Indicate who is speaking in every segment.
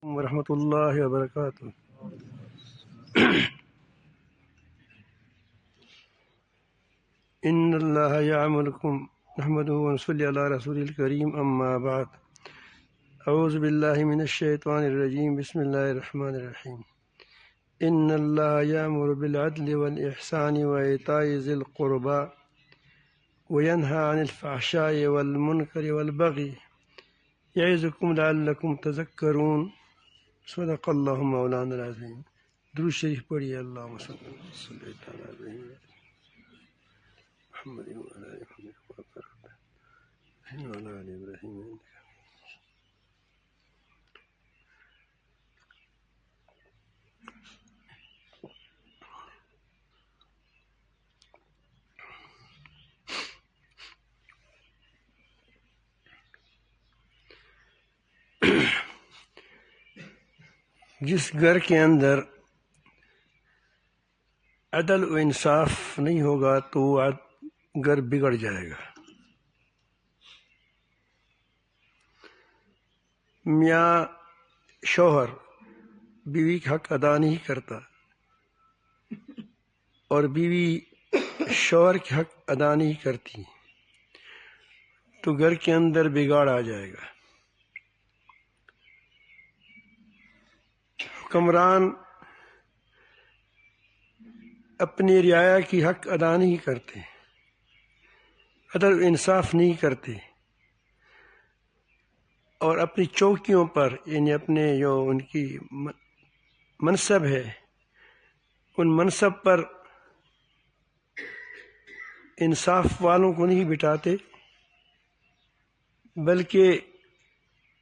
Speaker 1: ورحمۃ اللہ وبرکاتہ۔ ان اللہ یعمرکم نحمدہ ونصلی علی رسول الکریم اما بعد اعوذ باللہ من الشیطان الرجیم بسم اللہ الرحمن الرحیم ان اللہ یأمر بالعدل والإحسان وإیتاء ذی القربى وینہی عن الفحشاء والمنکر والبغی یعظکم لعلکم تذکرون۔ صدق اللہ مولانا العظیم۔ درود شریف پڑھیے۔ اللہم صلی علی محمد وعلی آل محمد وعلی آل ابراہیم۔ جس گھر کے اندر عدل و انصاف نہیں ہوگا تو وہ گھر بگڑ جائے گا۔ میاں شوہر بیوی کا حق ادا نہیں کرتا اور بیوی شوہر کے حق ادا نہیں کرتی تو گھر کے اندر بگاڑ آ جائے گا۔ حکمران اپنی رعایا کی حق ادا نہیں کرتے، عدل و انصاف نہیں کرتے، اور اپنی چوکیوں پر یعنی اپنے جو ان کی منصب ہے ان منصب پر انصاف والوں کو نہیں بٹھاتے، بلکہ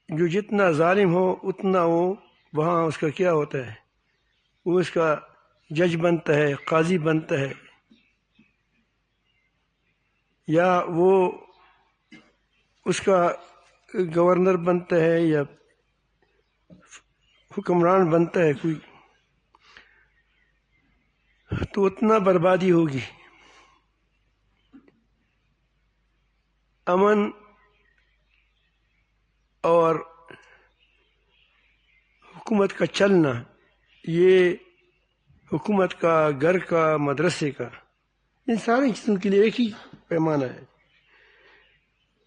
Speaker 1: جو جتنا ظالم ہو اتنا وہ وہاں اس کا کیا ہوتا ہے، وہ اس کا جج بنتا ہے، قاضی بنتا ہے، یا وہ اس کا گورنر بنتا ہے یا حکمران بنتا ہے کوئی، تو اتنا بربادی ہوگی۔ امن اور حکومت کا چلنا، یہ حکومت کا، گھر کا، مدرسے کا، ان ساری چیزوں کے لیے ایک ہی پیمانہ ہے۔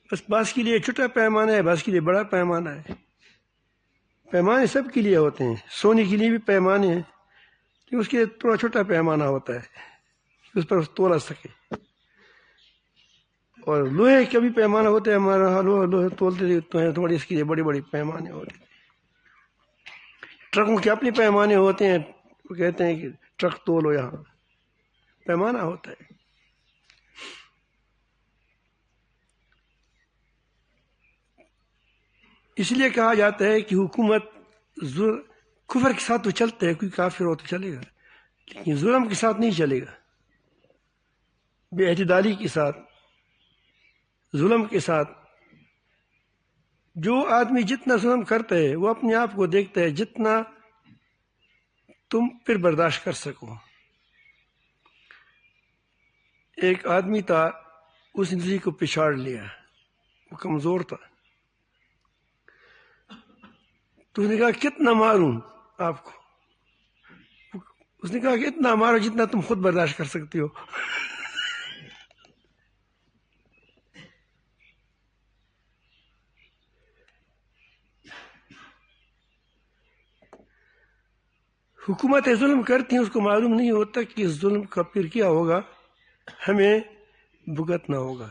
Speaker 1: بس بعض کے لیے چھوٹا پیمانہ ہے، بعض کے لیے بڑا پیمانہ ہے۔ پیمانے سب کے لیے ہوتے ہیں، سونے کے لیے بھی پیمانے ہیں لیکن اس کے لیے تھوڑا چھوٹا پیمانہ ہوتا ہے، اس پر تولا سکے، اور لوہے کا بھی پیمانہ ہوتا ہے، ہمارا لوہے تولتے تو ہیں تھوڑی، اس کے لیے بڑے بڑے پیمانے ہوتے ہیں۔ ٹرکوں کے اپنے پیمانے ہوتے ہیں، وہ کہتے ہیں کہ ٹرک تولو، یہاں پیمانہ ہوتا ہے۔ اس لیے کہا جاتا ہے کہ حکومت کفر کے ساتھ تو چلتا ہے، کوئی کافر ہو تو چلے گا، لیکن ظلم کے ساتھ نہیں چلے گا، بے اعتدالی کے ساتھ، ظلم کے ساتھ۔ جو آدمی جتنا ظلم کرتا ہے وہ اپنے آپ کو دیکھتا ہے جتنا تم پھر برداشت کر سکو۔ ایک آدمی تھا، اس نے کسی کو پچھاڑ لیا، وہ کمزور تھا، تو اس نے کہا کتنا ماروں آپ کو؟ اس نے کہا کہ اتنا مارو جتنا تم خود برداشت کر سکتے ہو۔ حکومتیں ظلم کرتی ہیں، اس کو معلوم نہیں ہوتا کہ اس ظلم کا پھر کیا ہوگا، ہمیں بھگتنا ہوگا۔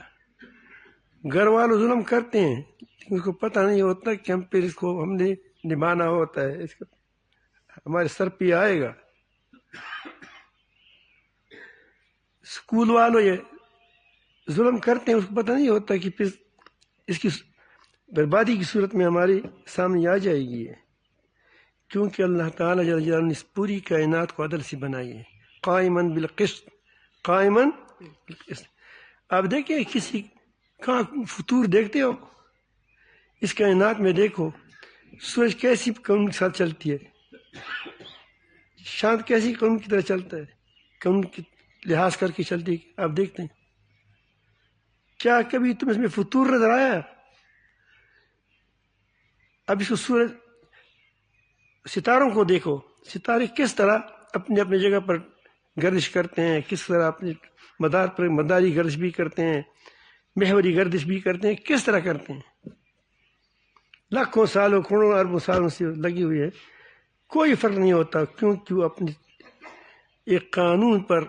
Speaker 1: گھر والوں ظلم کرتے ہیں لیکن اس کو پتہ نہیں ہوتا کہ ہم پھر اس کو ہم نے نبھانا ہوتا ہے، اس کا ہمارے سر پہ آئے گا۔ اسکول والوں یہ ظلم کرتے ہیں، اس کو پتہ نہیں ہوتا کہ پھر اس کی بربادی کی صورت میں ہمارے سامنے آ جائے گی، کیونکہ اللہ تعالیٰ جل جلالہ نے اس پوری کائنات کو عدل سے بنائی ہے، قائماً بالقسط، قائماً بالقسط۔ آپ دیکھیں کسی کہاں فطور دیکھتے ہو؟ اس کائنات میں دیکھو، سورج کیسی قانون کے ساتھ چلتی ہے، چاند کیسی قانون کی طرح چلتا ہے، قانون کی لحاظ کر کے چلتی ہے۔ آپ دیکھتے ہیں، کیا کبھی تم اس میں فطور نظر آیا؟ اب اس کو سورج ستاروں کو دیکھو، ستارے کس طرح اپنی اپنی جگہ پر گردش کرتے ہیں، کس طرح اپنے مدار پر مداری گردش بھی کرتے ہیں، محوری گردش بھی کرتے ہیں، کس طرح کرتے ہیں، لاکھوں سالوں کروڑوں اربوں سالوں سے لگی ہوئی ہے، کوئی فرق نہیں ہوتا، کیوں اپنی ایک قانون پر،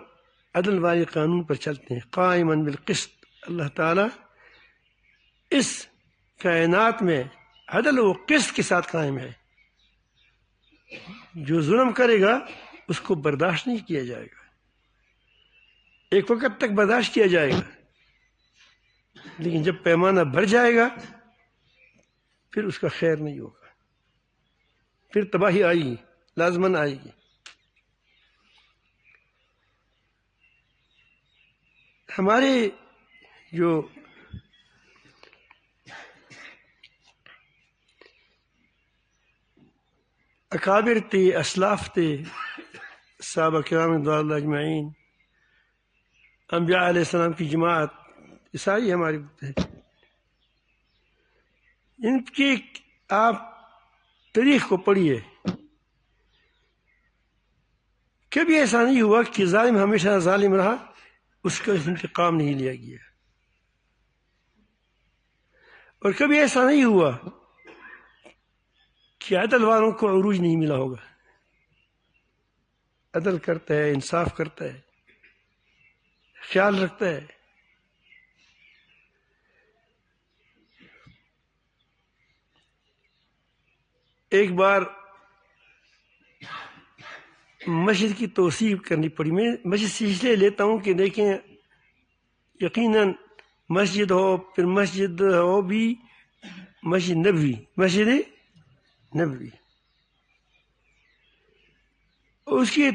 Speaker 1: عدل والے قانون پر چلتے ہیں، قائما بالقسط۔ اللہ تعالیٰ اس کائنات میں عدل و قسط کے ساتھ قائم ہے، جو ظلم کرے گا اس کو برداشت نہیں کیا جائے گا، ایک وقت تک برداشت کیا جائے گا، لیکن جب پیمانہ بھر جائے گا پھر اس کا خیر نہیں ہوگا، پھر تباہی آئے گی، لازماً آئے گی۔ ہمارے جو اکابر تھے، اسلاف تھے، صحابہ کرام رضوان اللہ اجمعین، انبیاء علیہ السلام کی جماعت، یہ ساری ہماری ان کی آپ تاریخ کو پڑھیے، کبھی ایسا نہیں ہوا کہ ظالم ہمیشہ ظالم رہا، اس کا انتقام نہیں لیا گیا، اور کبھی ایسا نہیں ہوا کہ عدل والوں کو عروج نہیں ملا ہوگا، عدل کرتا ہے، انصاف کرتا ہے، خیال رکھتا ہے۔ ایک بار مسجد کی توسیع کرنی پڑی، میں مسجد سے اس لیے لیتا ہوں کہ دیکھیں یقیناً مسجد ہو، پھر مسجد ہو بھی مسجد نبوی، اس کی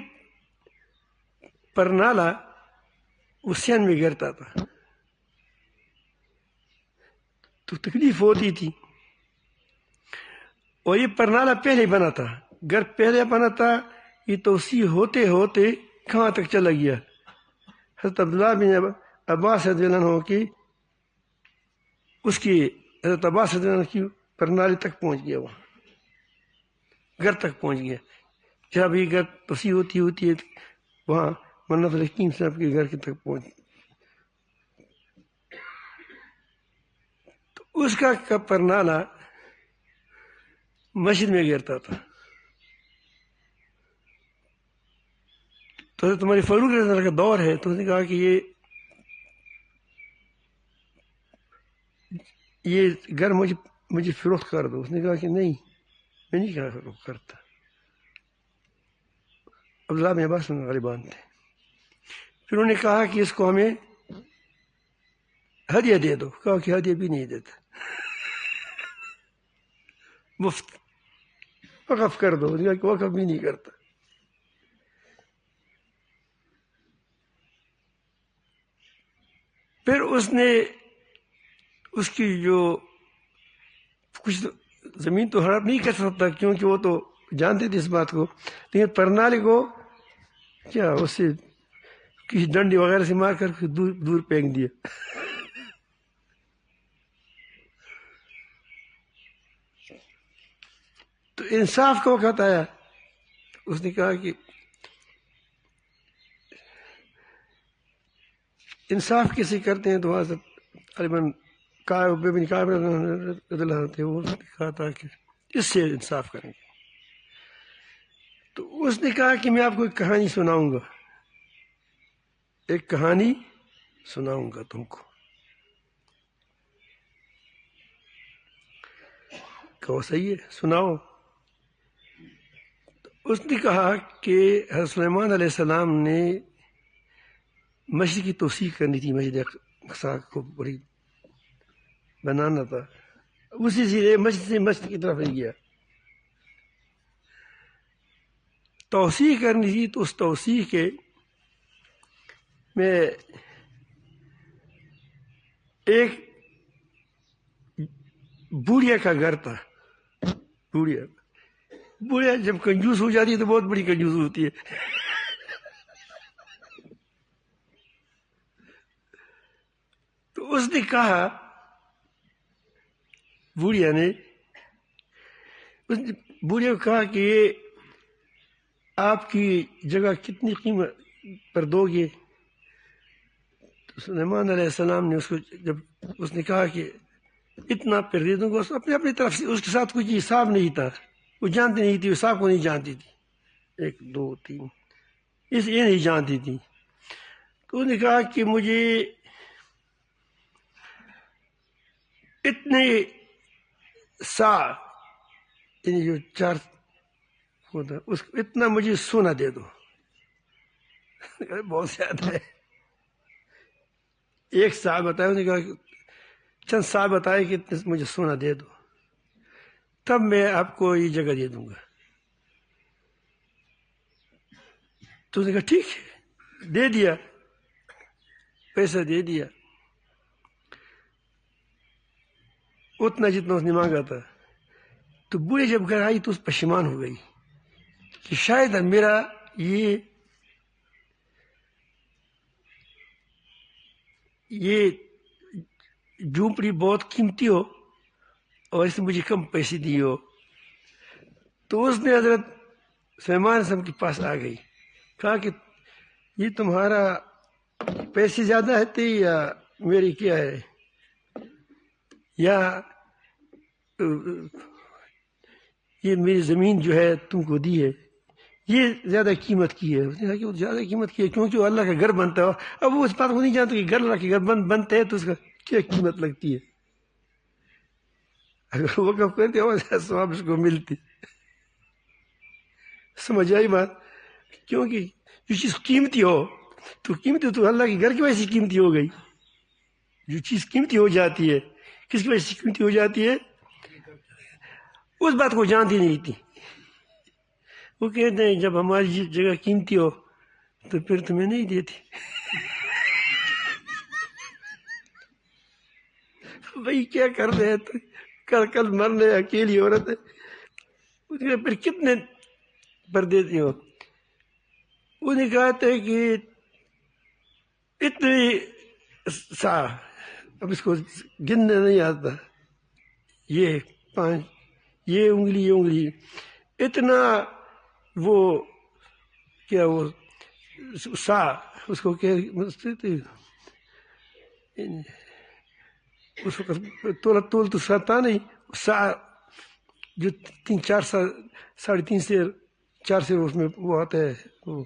Speaker 1: پرنالہ اسین میں گرتا تھا تو تکلیف ہوتی تھی، اور یہ پرنالہ پہلے بنا تھا، گھر پہلے بنا تھا، یہ توسیع ہوتے ہوتے کہاں تک چلا گیا، حضرت عبداللہ بن عباس رضی اللہ عنہ کی اس کی حضرت عباس رضی اللہ عنہ کی پرنالی تک پہنچ گیا، وہاں گھر تک پہنچ گیا، جب یہ گھر توسیع ہوتی ہے وہاں منت الحکیم صاحب کے گھر کے تک پہنچ، تو اس کا پرنالہ مسجد میں گرتا تھا، تو تمہاری فاروق رضی اللہ کا دور ہے، تو اس نے کہا کہ یہ گھر مجھے فروخت کر دو، اس نے کہا کہ نہیں، میں نہیں کہا فروخت کرتا، عبداللہ بن عباس غالبان تھے، پھر انہوں نے کہا کہ اس کو ہمیں ہدیہ دے دو، کہا کہ ہدیہ بھی نہیں دیتا، مفت وقف کر دو، کہ وقف بھی نہیں کرتا۔ پھر اس نے اس کی جو کچھ زمین تو ہڑپ نہیں کر سکتا کیونکہ وہ تو جانتے تھے اس بات کو، لیکن پرنالے کو کیا اسے کسی ڈنڈی وغیرہ سے مار کر دور پھینک دیا۔ تو انصاف کا وقت آیا، اس نے کہا کہ انصاف کیسے کرتے ہیں، تو حضرت غالباً بن کعب رضی اللہ عنہ تھے، وہ کہا تھا کہ اس سے انصاف کریں گے، تو اس نے کہا کہ میں آپ کو ایک کہانی سناؤں گا، ایک کہانی سناؤں گا تم کو، کہو صحیح ہے سناؤ۔ اس نے کہا کہ حضرت سلیمان علیہ السلام نے مسجد کی توسیع کرنی تھی، مسجد اقصیٰ کو بڑی بنانا تھا، اسی سے مسجد کی طرف نہیں گیا، توسیع کرنی تھی، تو اس توسیع کے میں ایک بوڑھیا کا گھر تھا، بوڑھیا جب کنجوس ہو جاتی ہے تو بہت بڑی کنجوس ہوتی ہے، تو اس نے کہا، بوڑھیا نے بوڑھے کو کہا کہ یہ آپ کی جگہ کتنی قیمت پر دو گے؟ تو سلیمان علیہ السلام نے اس کو جب اس نے کہا کہ اتنا پر دے دوں گا، اس اپنی اپنی طرف سے، اس کے ساتھ کچھ حساب نہیں تھا، وہ جانتی نہیں تھی، حساب کو نہیں جانتی تھی، 1 2 3 یہ نہیں جانتی تھی. تو اس نے کہا کہ مجھے اتنے سا، یعنی جو 4 ہوتا اس کو اتنا مجھے سونا دے دو. بہت زیادہ ہے. 1 سا بتایا، اس نے کہا چند سا بتائے کہ مجھے سونا دے دو، تب میں آپ کو یہ جگہ دے دوں گا. تو اس نے کہا ٹھیک ہے، دے دیا، پیسہ دے دیا اتنا جتنا اس نے مانگا تھا. تو بوڑھے جب گھر آئی تو اس پشیمان ہو گئی کہ شاید میرا یہ جھونپڑی بہت قیمتی ہو اور اس نے مجھے کم پیسے دیے ہو. تو اس نے حضرت سلیمان علیہ السلام کے پاس آ گئی، کہا کہ یہ تمہارا پیسے زیادہ ہے یا میری کیا ہے، یا یہ میری زمین جو ہے تم کو دی ہے یہ زیادہ قیمت کی ہے. اس نے کہا کہ وہ زیادہ قیمت کی ہے کیونکہ وہ اللہ کا گھر بنتا ہے. اب وہ اس بات کو نہیں جانتا کہ اللہ کے گھر بنتے ہیں تو اس کا کیا قیمت لگتی ہے. اگر وہ وقف کرتے ہو ثواب اس کو ملتی. سمجھ آئی بات؟ کیونکہ جو چیز قیمتی ہو تو قیمتی تو اللہ کے گھر کی وجہ سے قیمتی ہو گئی. جو چیز قیمتی ہو جاتی ہے کس کی وجہ سے قیمتی ہو جاتی ہے؟ اس بات کو جانتی نہیں تھی. وہ کہتے ہیں جب ہماری جگہ قیمتی ہو تو پھر تمہیں نہیں دیتی. بھائی کیا کر رہے ہیں تو کل مرنے اکیلی عورت ہے، پھر کتنے پر دیتی ہو؟ انہیں کہتے ہیں کہ اتنی سا، اب اس کو گننے نہیں آتا، یہ 5 یہ انگلی اتنا، وہ کیا وہ سا اس کو کیا اس وقت تول تو سا تھا نہیں، سا جو 3 4 سا 3.5 سے 4 سے اس میں وہ آتا ہے وہ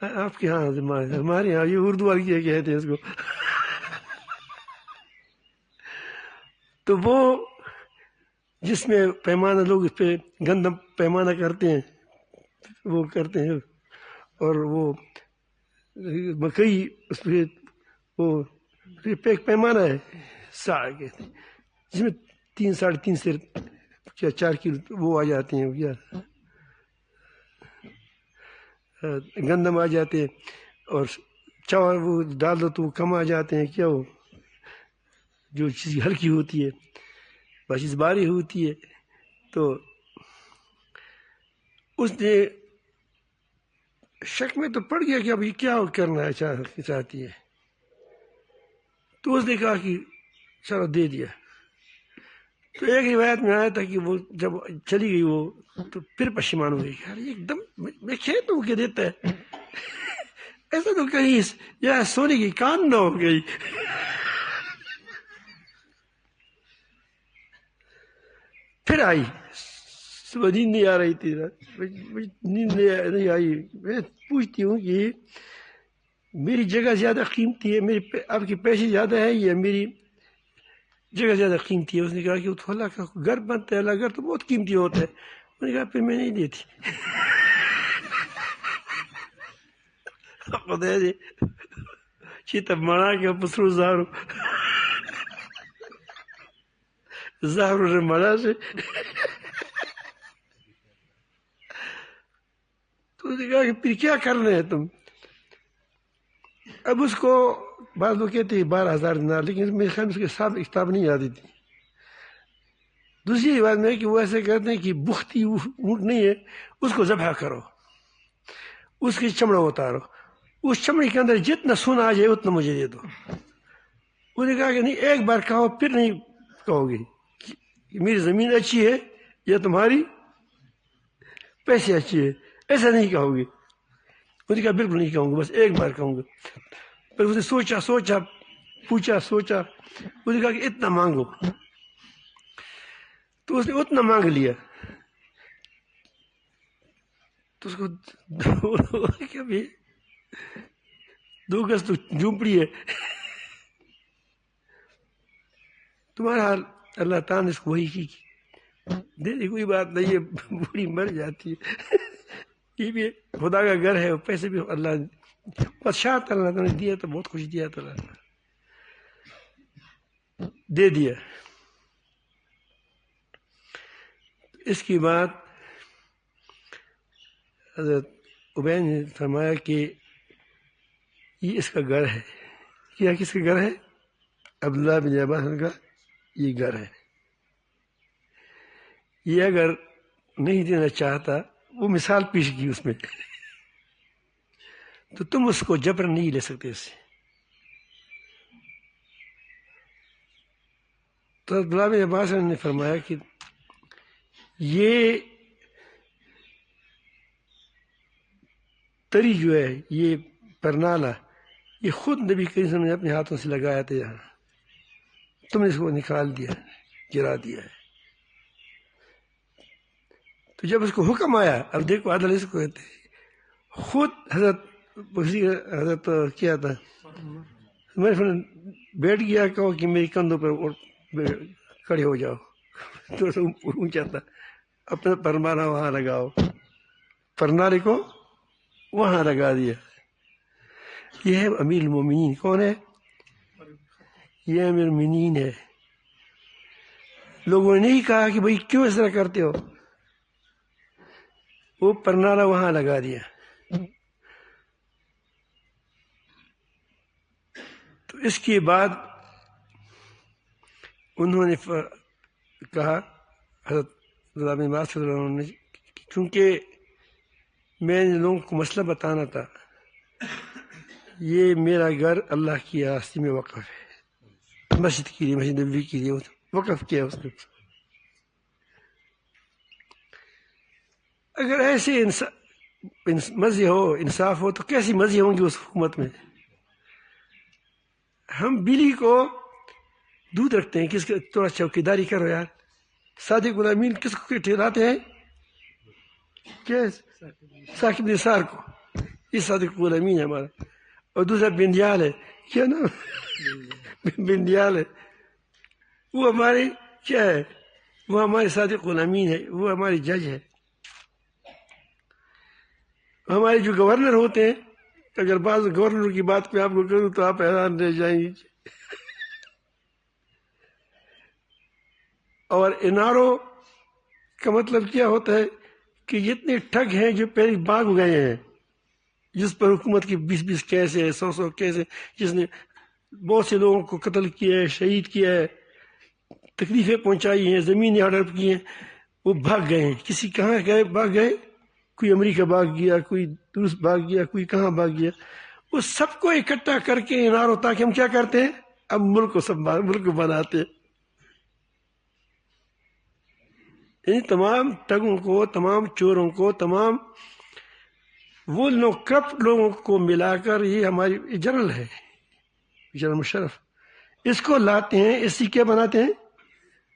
Speaker 1: آپ کے ہاں ہمارے یہاں یہ اردو والی کیا کہتے ہیں اس کو. تو وہ جس میں پیمانہ لوگ اس پہ گندم پیمانہ کرتے ہیں وہ کرتے ہیں، اور وہ مکئی اس پہ وہ پیمانہ ہے سا کہتے ہیں، جس میں 3 3.5 سے کیا 4 کلو وہ آ جاتے ہیں، کیا گندم آ جاتے ہیں، اور چاول وہ ڈال دو تو وہ کم آ جاتے ہیں. کیا وہ جو چیز ہلکی ہوتی ہے وہ چیز بھاری ہوتی ہے. تو اس نے شک میں تو پڑ گیا کہ اب یہ کیا کرنا چاہتی ہے. تو اس نے کہا کہ چلو دے دیا. تو ایک روایت میں آیا تھا کہ وہ جب چلی گئی وہ تو پھر پشیمان ہو گئی، ایک دم میں کھیت ہوں کہ دیتا ہے ایسا تو کہیں یا سونے کی کان نہ ہو گئی. پھر آئی صبح، نیند نہیں آ رہی تھی، نیند نہیں آئی. میں پوچھتی ہوں کہ میری جگہ زیادہ قیمتی ہے، آپ کے پیسے زیادہ ہے یا میری جگہ زیادہ قیمتی ہے؟ اس نے کہا کہ تو اللہ کا گھر بنتا ہے، اللہ کا گھر تو بہت قیمتی ہوتا ہے. اس نے کہا پھر میں نہیں دیتی. خدا جی چیتا منا کے پسرو زہرو نے منا سے. تو اس نے کہا کہ پھر کیا کرنا ہے تم؟ اب اس کو بعض لوگ کہتے ہیں 12,000 دینار، لیکن میرے خیال میں اس کے ساتھ کتاب نہیں آتی تھی. دوسری بات میں کہ وہ ایسے کہتے ہیں کہ بختی اونٹ نہیں ہے، اس کو ذبح کرو، اس کی چمڑا اتارو، اس چمڑے کے اندر جتنا سونا آ جائے اتنا مجھے دے دو. اس نے کہا کہ نہیں، ایک بار کہو پھر نہیں کہو گے کہ میری زمین اچھی ہے یا تمہاری پیسے اچھی ہے، ایسا نہیں کہو گے. اس نے کہا بالکل نہیں کہوں گا، بس ایک بار کہوں گا. پھر اس نے سوچا پوچھا اس نے کہا کہ اتنا مانگو. تو اس نے اتنا مانگ لیا. تو اس کو دو گز تو جھونپڑی ہے. تمہارا حال اللہ تعالیٰ نے اس کو وہی کی دے دی، کوئی بات نہیں ہے، بوڑھی مر جاتی ہے، یہ بھی خدا کا گھر ہے، پیسے بھی اللہ بادشاہ اللہ نے دیا تو بہت خوش دیا تو اللہ دے دیا. اس کی بعد حضرت عبید نے فرمایا کہ یہ اس کا گھر ہے. کیا کس کا گھر ہے؟ عبداللہ بن عباس کا یہ گھر ہے. یہ اگر نہیں دینا چاہتا، وہ مثال پیش کی اس میں، تو تم اس کو جبر نہیں لے سکتے اس سے. تو عبداللہ بن عباس نے فرمایا کہ یہ تری جو ہے، یہ پرنالہ، یہ خود نبی کریم صلی اللہ علیہ وسلم نے اپنے ہاتھوں سے لگایا تھا، یہاں تم نے اس کو نکال دیا، گرا دیا ہے. تو جب اس کو حکم آیا، اب دیکھو عدل اس کو کہتے ہیں، خود حضرت کیا تھا بیٹھ گیا، کہو کہ میری کندھوں پر کھڑے ہو جاؤ، تو اونچا تھا، اپنا پرمانا وہاں لگاؤ، پرنالے کو وہاں لگا دیا. یہ ہے امیر المومنین. کون ہے یہ؟ امیر المومنین ہے. لوگوں نے نہیں کہا کہ بھائی کیوں اس طرح کرتے ہو، وہ پرنالہ وہاں لگا دیا. تو اس کے بعد انہوں نے کہا حضرت عبداللہ بن عباس رضی اللہ عنہ نے، چونکہ میں نے لوگوں کو مسئلہ بتانا تھا، یہ میرا گھر اللہ کی راستے میں وقف ہے، مسجد کے لیے، مسجد نبوی کے لیے وقف کیا اس نے. اگر ایسے مزے ہو، انصاف ہو، تو کیسی مزے ہوں گی اس حکومت میں. ہم بلی کو دودھ رکھتے ہیں، کس کا تھوڑا چوکی داری کرو یار. صادق الامین کس کو ٹھہراتے ہیں؟ کیا ثاقب نثار کو. یہ صادق الامین ہے ہمارا. اور دوسرا بندیال ہے، کیا نا بندیال ہے، وہ ہمارے کیا ہے، وہ ہمارے صادق الامین ہے، وہ ہمارے جج ہے. ہمارے جو گورنر ہوتے ہیں، اگر بعض گورنر کی بات میں آپ کو کروں تو آپ حیران رہ جائیں گے. اور انارو کا مطلب کیا ہوتا ہے کہ جتنے ٹھگ ہیں جو پہلے بھاگ گئے ہیں، جس پر حکومت کی 20 کیس ہے، 100 کیس ہے، جس نے بہت سے لوگوں کو قتل کیا ہے، شہید کیا ہے، تکلیفیں پہنچائی ہیں، زمینیں ہڑپ کی ہیں، وہ بھاگ گئے ہیں. کسی کہاں گئے؟ بھاگ گئے. کوئی امریکہ بھاگ گیا، کوئی روس بھاگ گیا، کوئی کہاں بھاگ گیا. وہ سب کو اکٹھا کر کے انارو، تاکہ ہم کیا کرتے ہیں؟ اب ملک کو بناتے ہیں. یعنی تمام ٹگوں کو، تمام چوروں کو، تمام وہ لوگ کرپٹ لوگوں کو ملا کر یہ ہماری جنرل ہے، جنرل مشرف، اس کو لاتے ہیں، اس سے کیا بناتے ہیں؟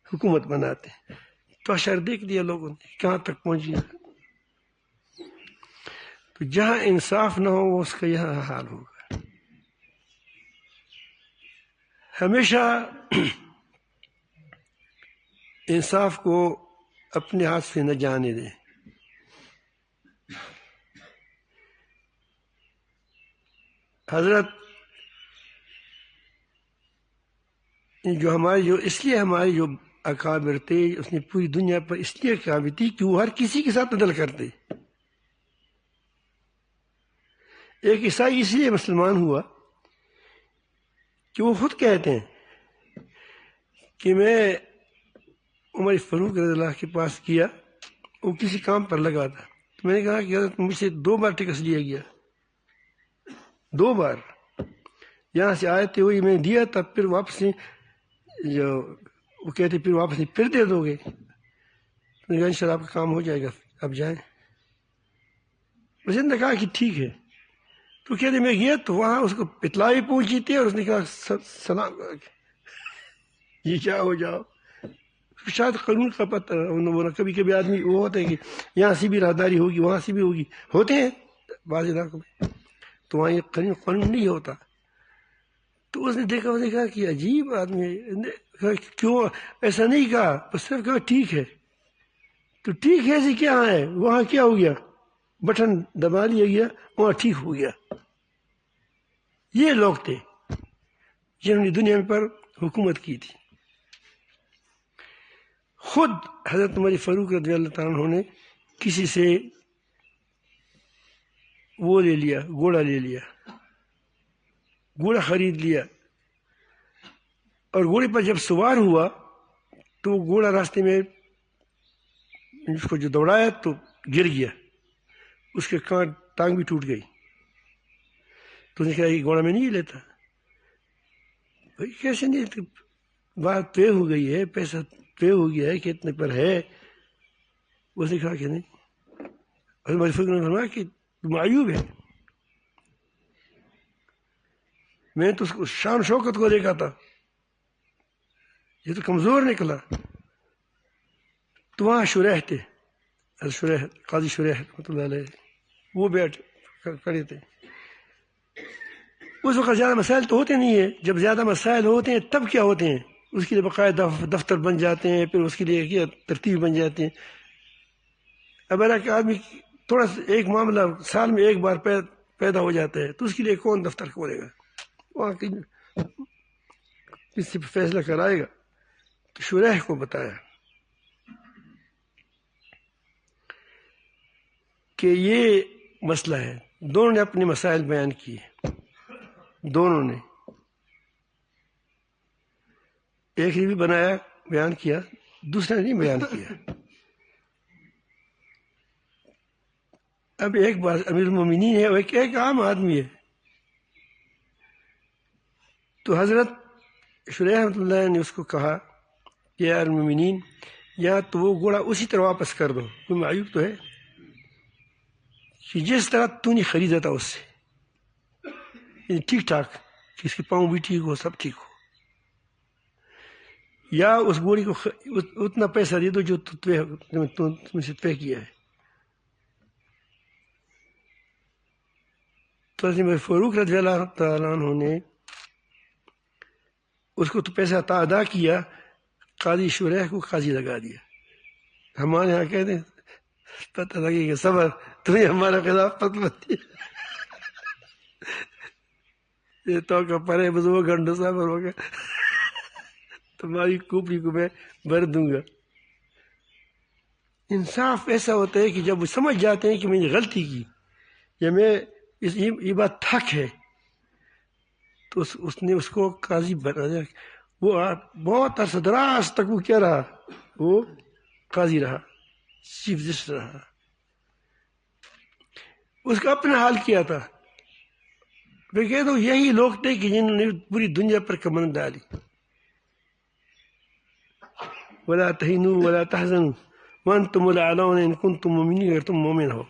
Speaker 1: حکومت بناتے ہیں. تو اشر دیکھ لیا لوگوں نے کہاں تک پہنچی. تو جہاں انصاف نہ ہو اس کا یہاں حال ہوگا. ہمیشہ انصاف کو اپنے ہاتھ سے نہ جانے دیں. حضرت اس لیے ہمارے جو اکابر تھے، اس نے پوری دنیا پر اس لیے کامیابی تھی کہ وہ ہر کسی کے ساتھ عدل کرتے. ایک عیسائی اس لیے مسلمان ہوا کہ وہ خود کہتے ہیں کہ میں عمر فاروق رضی اللہ کے پاس کیا، وہ کسی کام پر لگا تھا، تو میں نے کہا کہ حضرت مجھ سے 2 بار ٹکس لیا گیا، 2 بار یہاں سے آئے تھے، وہی میں نے دیا تھا، پھر واپس جو وہ کہتے پھر واپس نہیں، پھر دے دو گے؟ تو نے کہا انشاءاللہ آپ کا کام ہو جائے گا، اب جائیں۔ اس نے کہا کہ ٹھیک ہے۔ تو کہتے میں گیا تو وہاں اس کو اطلاع بھی پہنچی تھی، اور اس نے کہا سلام یہ جاؤ جاؤ۔ شاید قانون کا پتہ کبھی کبھی آدمی وہ ہوتا ہے کہ یہاں سے بھی راہداری ہوگی، وہاں سے بھی ہوگی، ہوتے ہیں بعض علاقوں میں، تو وہاں یہ قانون نہیں ہوتا۔ تو اس نے دیکھا، اس نے کہا کہ عجیب آدمی ہے، کیوں ایسا نہیں کہا، بس صرف کہا ٹھیک ہے۔ تو ٹھیک ہے سے کیا ہے، وہاں کیا ہو گیا، بٹن دبا لیا گیا، وہاں ٹھیک ہو گیا۔ یہ لوگ تھے جنہوں نے دنیا پر حکومت کی تھی۔ خود حضرت عمر فاروق رضی اللہ تعالیٰ عنہ نے کسی سے وہ لے لیا، گھوڑا لے لیا، گھوڑا خرید لیا، اور گھوڑے پر جب سوار ہوا تو وہ گھوڑا راستے میں اس کو جو دوڑایا تو گر گیا، اس کے ٹانگ بھی ٹوٹ گئی۔ تو اس نے کہا یہ گھوڑا میں نہیں لیتا۔ بھائی کیسے نہیں، بات طے ہو گئی ہے، پیسہ طے ہو گیا ہے کہ اتنے پر ہے۔ اس نے کہا کہ نہیں۔ ہمارے فکر نے فرمایا کہ تم معیوب ہے، میں تو اس کو شان شوکت کو دیکھا تھا، یہ تو کمزور نکلا۔ تو وہاں شریح تھے، شریح قاضی شریح رحمۃ اللہ علیہ، وہ بیٹھ کھڑے تھے۔ اس وقت زیادہ مسائل تو ہوتے نہیں ہیں، جب زیادہ مسائل ہوتے ہیں تب کیا ہوتے ہیں، اس کے لیے باقاعدہ دفتر بن جاتے ہیں، پھر اس کے لیے کیا ترتیب بن جاتے ہیں۔ اب اگر کہ آدمی تھوڑا سا ایک معاملہ سال میں ایک بار پیدا ہو جاتا ہے تو اس کے لیے کون دفتر کھولے گا، وہاں کس سے فیصلہ کرائے گا؟ تو شریح کو بتایا کہ یہ مسئلہ ہے۔ دونوں نے اپنے مسائل بیان کیے، دونوں نے، ایک نے بھی بنایا بیان کیا، دوسرے نے نہیں بیان کیا۔ اب ایک بار امیر المومنین ہے، ایک عام آدمی ہے، تو حضرت شریح رحمۃ اللہ نے اس کو کہا کہ یا المومنین، یا تو وہ گھوڑا اسی طرح واپس کر دو، کوئی معیوب تو ہے کہ جس طرح تو نے خریدا تھا اس سے، یعنی ٹھیک ٹھاک، کہ اس کے پاؤں بھی ٹھیک ہو، سب ٹھیک ہو، یا اس گھوڑی کو اتنا پیسہ دے دو جو تم سے طے کیا ہے۔ تو حضرت فاروق رضی اللہ تعالیٰ عنہ نے اس کو تو پیسہ ادا کیا، قاضی شریح کو قاضی لگا دیا۔ ہمارے یہاں کہتے ہیں پتہ لگے گا صبر، تمہیں ہمارا خلاف پتہ بتی یہ تو کا پرے بزرگ گھنٹوں صبر ہوگا، تمہاری کوپری کو میں بھر دوں گا۔ انصاف ایسا ہوتا ہے کہ جب وہ سمجھ جاتے ہیں کہ میں نے غلطی کی، یا میں یہ بات حق ہے، تو اس نے اس کو قاضی بنا دیا۔ وہ بہت عرصہ دراز تک وہ کیا رہا، وہ قاضی رہا، چیف جسٹس رہا، اس کا اپنا حال کیا تھا۔ میں کہتا ہوں یہی لوگ تھے کہ جنہوں نے پوری دنیا پر کمند ڈالی۔ وَلَا تَهِنُوا وَلَا تَحْزَنُوا وَأَنْتُمُ الْأَعْلَوْنَ إِن كُنتُم مُؤْمِنِينَ، اگر تم مومن ہو۔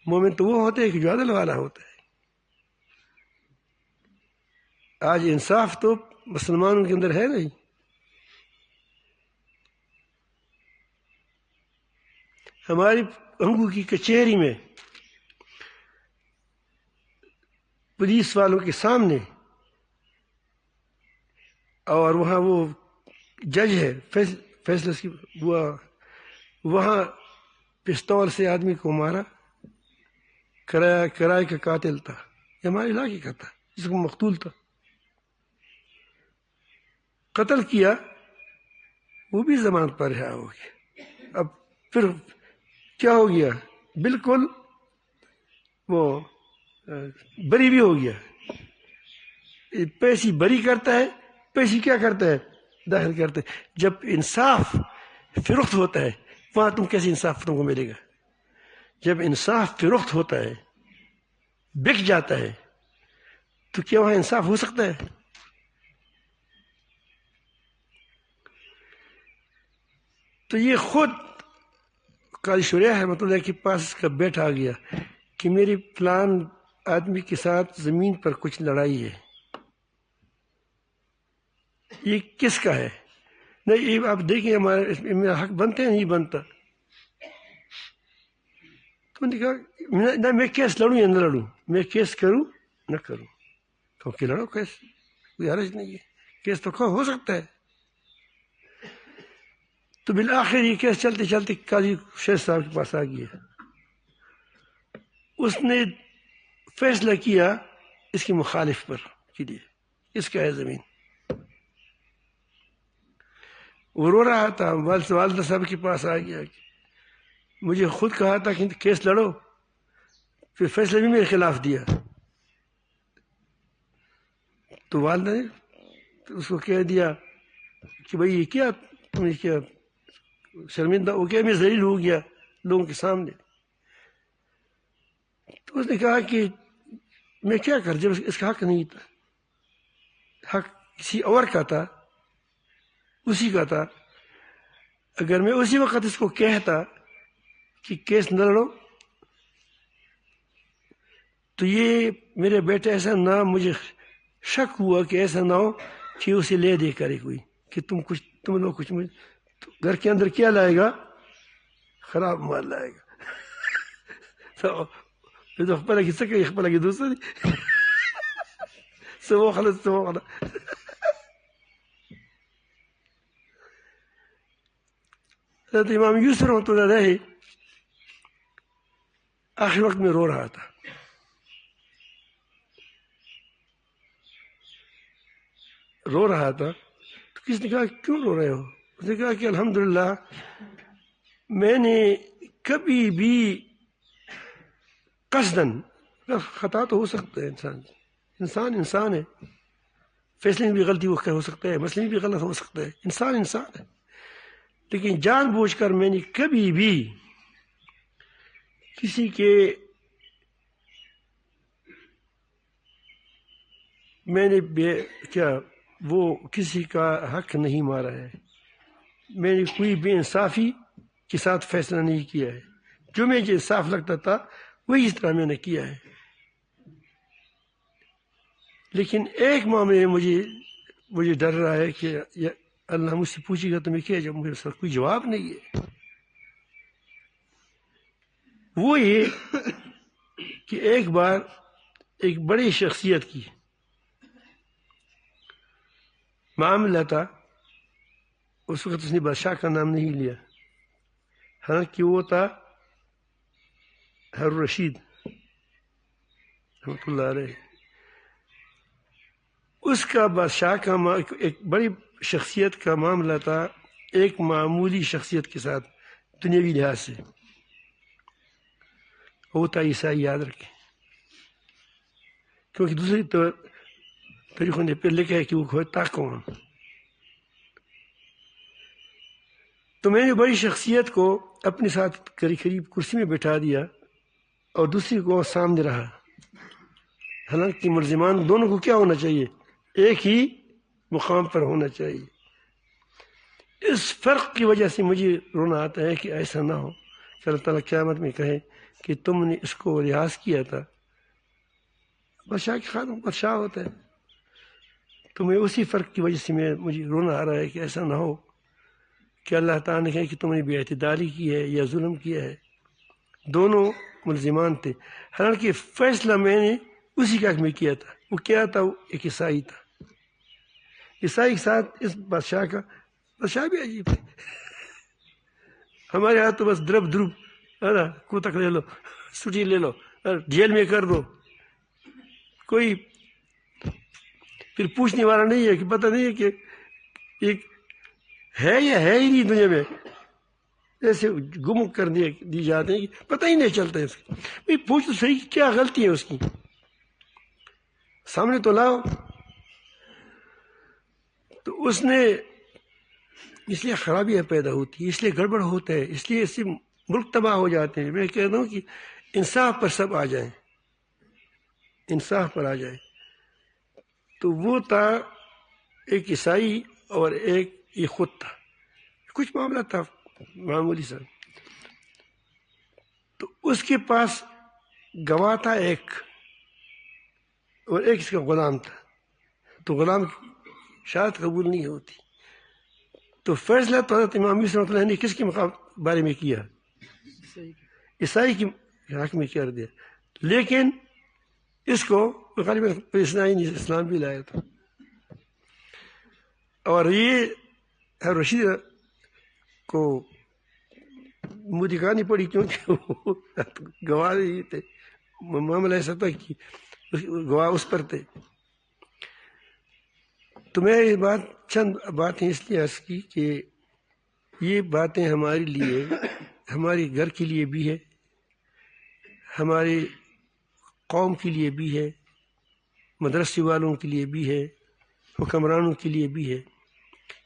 Speaker 1: مومن تو وہ ہوتے ہیں کہ جو عدل والا ہوتا ہے۔ آج انصاف تو مسلمانوں کے اندر ہے نہیں۔ ہماری انگو کی کچہری میں پولیس والوں کے سامنے، اور وہاں وہ جج ہے فیصلہ کی، وہاں پستول سے آدمی کو مارا، کرائے کا قاتل تھا، یہ ہمارے علاقے کا تھا، جس کو مقتول تھا، قتل کیا، وہ بھی ضمانت پر رہا ہو گیا۔ اب پھر کیا ہو گیا، بالکل وہ بری بھی ہو گیا۔ پیسی بری کرتا ہے، پیسی کیا کرتا ہے، داخل کرتا ہے۔ جب انصاف فروخت ہوتا ہے وہاں تم کیسے انصاف تم کو ملے گا؟ جب انصاف فروخت ہوتا ہے، بک جاتا ہے، تو کیا وہاں انصاف ہو سکتا ہے؟ تو یہ خود قاضی شریح رحمۃ اللہ کے پاس اس کا بیٹھ آ گیا کہ میری فلان آدمی کے ساتھ زمین پر کچھ لڑائی ہے، یہ کس کا ہے؟ نہیں یہ آپ دیکھیں ہمارا اس میں میرا حق بنتا ہے نہیں بنتا؟ تو نے کہا نہ میں کیس لڑوں یا نہ لڑوں، میں کیس کروں نہ کروں، تو کہ لڑو کیس، کوئی حرج نہیں ہے، کیس تو ہو سکتا ہے۔ تو بالآخر یہ کیس چلتے چلتے قاضی شیخ صاحب کے پاس آ گیا، اس نے فیصلہ کیا اس کی مخالف پر کے لیے، اس کا ہے زمین۔ وہ رو رہا تھا، والدہ صاحب کے پاس آ گیا کہ مجھے خود کہا تھا کہ کیس لڑو، پھر فیصلہ بھی میرے خلاف دیا۔ تو والدہ نے اس کو کہہ دیا کہ بھائی یہ کیا تم نے کیا، شرمندہ ہو گیا، میں ذلیل ہو گیا لوگوں کے سامنے۔ تو اس نے کہا کہ میں کیا کر، جب اس کا حق نہیں تھا، حق کسی اور کا تھا، اسی کا تھا، اگر میں اسی وقت اس کو کہتا کہ کیس نہ لڑو تو یہ میرے بیٹے ایسا نہ، مجھے شک ہوا کہ ایسا نہ ہو کہ اسے لے دے کرے کوئی کہ تم لوگ کچھ گھر کے اندر کیا لائے گا، خراب مال لائے گا۔ تو اخبار کی سکے اخبار کی دوسری سو خلط سو خلط۔ حضرت امام یوسف رحمۃ اللہ علیہ آخر وقت میں رو رہا تھا، تو کس نے کہا کیوں رو رہے ہو؟ اس نے کہا کہ الحمدللہ میں نے کبھی بھی قصداً، خطا تو ہو سکتا ہے، انسان ہے، فیصلے میں بھی غلطی ہو سکتا ہے، مسئلے میں بھی غلط ہو سکتا ہے، انسان ہے، لیکن جان بوجھ کر میں نے کبھی بھی کسی کے میں نے وہ کسی کا حق نہیں مارا ہے، میں نے کوئی بے انصافی کے ساتھ فیصلہ نہیں کیا ہے، جو مجھے انصاف لگتا تھا وہی اس طرح میں نے کیا ہے۔ لیکن ایک معاملے میں مجھے ڈر رہا ہے کہ اللہ مجھ سے پوچھے گا تو میں کیا جب میرے ساتھ کوئی جواب نہیں ہے، وہ یہ کہ ایک بار ایک بڑی شخصیت کی معاملہ تھا، اس وقت اس نے بادشاہ کا نام نہیں لیا، حالانکہ وہ تھا ہارون الرشید رحمۃ اللہ علیہ۔ اس کا بادشاہ کا ایک بڑی شخصیت کا معاملہ تھا ایک معمولی شخصیت کے ساتھ دنیاوی لحاظ سے، وہ تھا عیسائی، یاد رکھیں، کیونکہ دوسری طریقوں نے پھر لکھا ہے کہ وہ تھا کون۔ تو میں نے بڑی شخصیت کو اپنے ساتھ قریب کرسی میں بٹھا دیا اور دوسری کو سامنے رہا، حالانکہ ملزمان دونوں کو کیا ہونا چاہیے، ایک ہی مقام پر ہونا چاہیے۔ اس فرق کی وجہ سے مجھے رونا آتا ہے کہ ایسا نہ ہو کہ اللہ تعالیٰ قیامت میں کہے کہ تم نے اس کو لحاظ کیا تھا۔ بادشاہ کے خادم بادشاہ ہوتا ہے، تو میں اسی فرق کی وجہ سے مجھے رونا آ رہا ہے کہ ایسا نہ ہو کہ اللہ تعالیٰ نے کہا کہ تم نے بے اعتدالی کی ہے یا ظلم کیا ہے۔ دونوں ملزمان تھے، حالانکہ فیصلہ میں نے اسی کا حق میں کیا تھا۔ وہ کیا تھا؟ وہ ایک عیسائی تھا، عیسائی کے ساتھ اس بادشاہ کا، بادشاہ بھی عجیب ہے، ہمارے ہاتھ تو بس درب ہے نا، کوتک لے لو، چھٹی لے لو، جیل میں کر دو، کوئی پھر پوچھنے والا نہیں ہے کہ پتہ نہیں ہے کہ ایک ہے یا ہے ہی نہیں دنیا میں، ایسے گم کر دی جاتے ہیں کہ پتہ ہی نہیں چلتا ہے اس کی۔ بھائی پوچھ تو صحیح کیا غلطی ہے اس کی، سامنے تو لاؤ۔ تو اس نے اس لیے خرابیاں پیدا ہوتی ہے، اس لیے گڑبڑ ہوتا ہے، اس لیے اسے ملک تباہ ہو جاتے ہیں۔ میں کہتا ہوں کہ انصاف پر سب آ جائیں، انصاف پر آ جائیں۔ تو وہ تھا ایک عیسائی اور ایک یہ خود تھا، کچھ معاملہ تھا معمولی سا. تو اس کے پاس گواہ تھا ایک اور ایک اس کا غلام تھا. تو غلام کی شہادت قبول نہیں ہوتی. تو فیصلہ تو حضرت امام یوسف رحمۃ اللہ نے کس کے بارے میں کیا؟ عیسائی کے حق میں کر دیا. لیکن اس کو غالباً اسلام بھی لایا تھا. اور یہ رشید کو منہ دکھانی پڑی کیونکہ وہ گواہ ہی تھے. معاملہ ایسا تھا کہ گواہ اس پر تھے. تو میں یہ بات چند باتیں اس لیے عرض کی کہ یہ باتیں ہمارے لیے، ہمارے گھر کے لیے بھی ہے، ہمارے قوم کے لیے بھی ہے، مدرسے والوں کے لیے بھی ہے، حکمرانوں کے لیے بھی ہے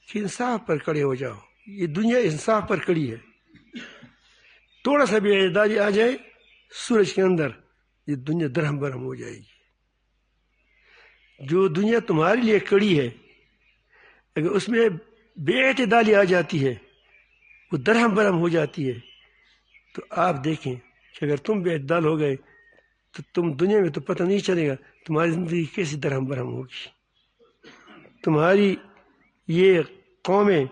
Speaker 1: کہ انصاف پر کھڑے ہو جاؤ. یہ دنیا انصاف پر کھڑی ہے. تھوڑا سا بھی اعتدالی آ جائے سورج کے اندر، یہ دنیا درہم برہم ہو جائے گی. جو دنیا تمہارے لیے کھڑی ہے اگر اس میں بے اعتدالی آ جاتی ہے، وہ درہم برہم ہو جاتی ہے. تو آپ دیکھیں کہ اگر تم بے اعتدال ہو گئے تو تم دنیا میں تو پتہ نہیں چلے گا تمہاری زندگی کیسی درہم برہم ہوگی. تمہاری یہ قومیں،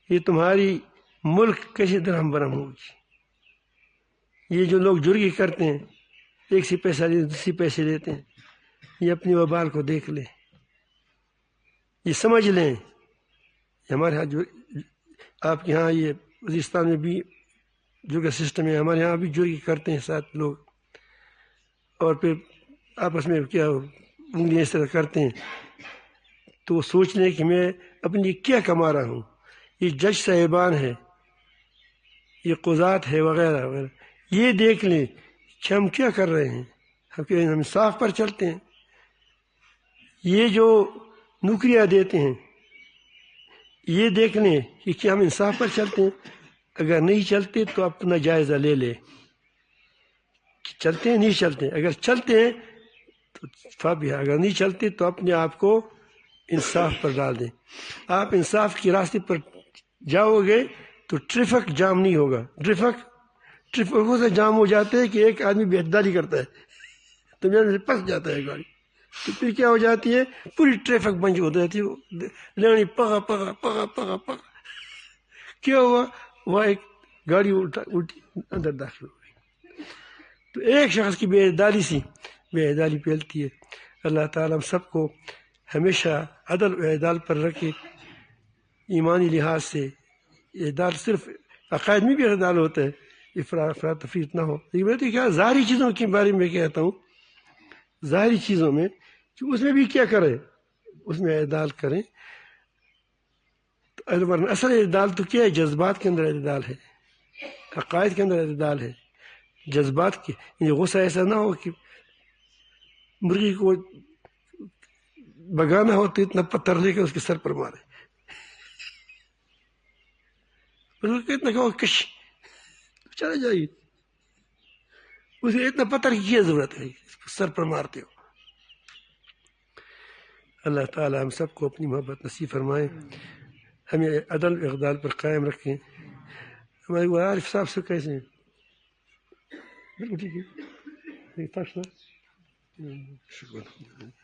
Speaker 1: یہ تمہاری ملک کیسی درہم برہم ہوگی. یہ جو لوگ جرگی کرتے ہیں، ایک سے پیسہ لیتے دوسری پیسے لیتے ہیں، یہ اپنی وبال کو دیکھ لیں. یہ سمجھ لیں ہمارے ہاں جو آپ کے یہاں یہ وزیرستان میں بھی جرگا سسٹم ہے، ہمارے یہاں بھی جرگی کرتے ہیں ساتھ لوگ، اور پھر آپس میں کیا انگلیاں اس طرح کرتے ہیں. تو وہ سوچ لیں کہ میں اپنے لیے کیا کما رہا ہوں. یہ جج صاحبان ہے، یہ قضات ہے وغیرہ وغیرہ، یہ دیکھ لیں کہ ہم کیا کر رہے ہیں. ہم انصاف پر چلتے ہیں. یہ جو نوکریاں دیتے ہیں یہ دیکھ لیں کہ کیا ہم انصاف پر چلتے ہیں. اگر نہیں چلتے تو اپنا جائزہ لے لیں. چلتے ہیں نہیں چلتے، اگر چلتے ہیں تو فابیہ، اگر نہیں چلتے تو اپنے آپ کو انصاف پر ڈال دیں. آپ انصاف کے راستے پر جاؤ گے تو ٹریفک جام نہیں ہوگا. ٹریفک سے جام ہو جاتے ہیں کہ ایک آدمی بے اعتدالی کرتا ہے تو میرے سے پھنس جاتا ہے گاڑی. تو پھر کیا ہو جاتی ہے، پوری ٹریفک بند ہو جاتی ہے، لڑی پگا پگا پگا پگا پگا. کیا ہوا، وہاں ایک گاڑی الٹی اندر داخل ہو گئی. تو ایک شخص کی بے اعتدالی پھیلتی ہے. اللہ تعالیٰ ہم سب کو ہمیشہ عدل و اعتدال پر رکھے. ایمانی لحاظ سے اعتدال صرف عقائد میں بھی اعتدال ہوتا ہے، افراط تفریط نہ ہو. لیکن میں تو کیا ظاہری چیزوں کے بارے میں کہتا ہوں، ظاہری چیزوں میں کہ اس میں بھی کیا کریں، اس میں اعتدال کریں. ورنہ اصل اعتدال تو کیا ہے، جذبات کے اندر اعتدال ہے، عقائد کے اندر اعتدال ہے. جذبات کی غصہ ایسا نہ ہو کہ مرغی کو بگانا ہو تو اتنا پتھر لے کے اس کے سر پر مارے، اتنا کہو کش چلا جائے. اسے اتنا پتھر کی کیا ضرورت ہے، سر پر مارتے ہو. اللہ تعالی ہم سب کو اپنی محبت نصیب فرمائے، ہمیں عدل و اعتدال پر قائم رکھیں. ہمارے وہ عارف صاحب سے کیسے ہیں؟ بالکل ٹھیک ہے. شکریہ.